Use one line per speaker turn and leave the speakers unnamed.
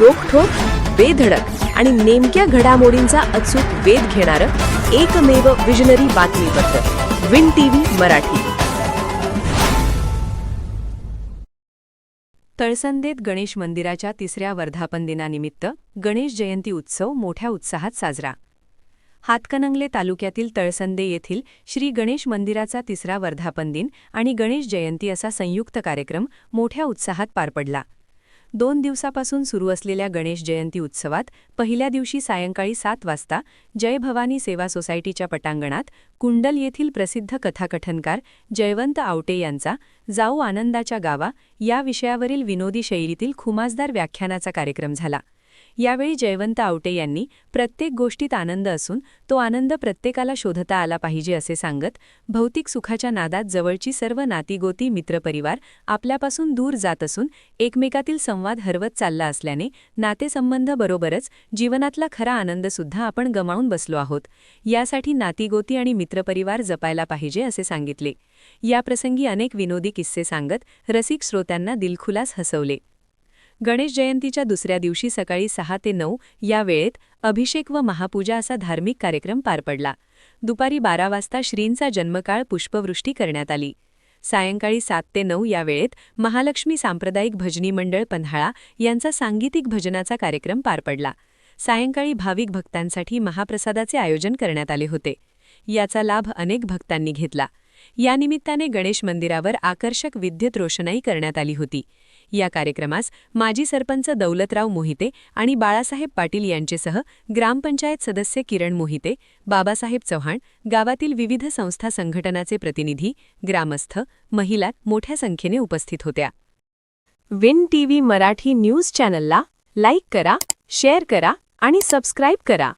रोखठोक, बेधडक आणि नेमक्या घडामोडींचा अचूक वेध घेणारं एकमेव विजनरी बातमीपत्र विन टीव्ही मराठी. तळसंदेत गणेश मंदिराच्या 3ऱ्या वर्धापन दिनानिमित्त गणेश जयंती उत्सव मोठ्या उत्साहात साजरा. हातकणंगले तालुक्यातील तळसंदे येथील श्री गणेश मंदिराचा 3रा वर्धापन दिन आणि गणेश जयंती असा संयुक्त कार्यक्रम मोठ्या उत्साहात पार पडला. 2 दिवसापासून सुरू असलेल्या गणेश जयंती उत्सवात पहिल्या दिवशी सायंकाळी 7 वाजता जय भवानी सेवा सोसायटीच्या पटांगणात कुंडल येथील प्रसिद्ध कथाकथनकार जयवंत आवटे यांचा जाऊ आनंदाच्या गावा या विषयावरील विनोदी शैलीतील खुमासदार व्याख्यानाचा कार्यक्रम झाला. यावेळी जयवंत आवटे यांनी प्रत्येक गोष्टीत आनंद असून तो आनंद प्रत्येकाला शोधता आला पाहिजे असे सांगत भौतिक सुखाच्या नादात जवळची सर्व नातीगोती मित्रपरिवार आपल्यापासून दूर जात असून एकमेकातील संवाद हरवत चालला असल्याने नातेसंबंध बरोबरच जीवनातला खरा आनंदसुद्धा आपण गमावून बसलो आहोत. यासाठी नातीगोती आणि मित्रपरिवार जपायला पाहिजे असे सांगितले. याप्रसंगी अनेक विनोदी किस्से सांगत रसिक श्रोत्यांना दिलखुलास हसवले. गणेश जयंतीच्या दुसऱ्या दिवशी सकाळी 6 ते 9 या वेळेत अभिषेक व महापूजा असा धार्मिक कार्यक्रम पार पडला. दुपारी 12 वाजता श्रींचा जन्मकाळ पुष्पवृष्टी करण्यात आली. सायंकाळी 7 ते 9 या वेळेत महालक्ष्मी सांप्रदायिक भजनी मंडळ पन्हाळा यांचा सांगीतिक भजनाचा कार्यक्रम पार पडला. सायंकाळी भाविक भक्तांसाठी महाप्रसादाचे आयोजन करण्यात आले होते. याचा लाभ अनेक भक्तांनी घेतला. यानिमित्ताने गणेश मंदिरावर आकर्षक विद्युत रोषणाई करण्यात आली होती. या कार्यक्रमास माजी सरपंच दौलतराव मोहिते आणि बाळासाहेब पाटील यांचेसह ग्रामपंचायत सदस्य किरण मोहिते, बाबासाहेब चव्हाण, गावातील विविध संस्था संघटनाचे प्रतिनिधी, ग्रामस्थ, महिला मोठ्या संख्येने उपस्थित होत्या. विन टीव्ही मराठी न्यूज चॅनलला लाईक करा, शेअर करा आणि सबस्क्राईब करा.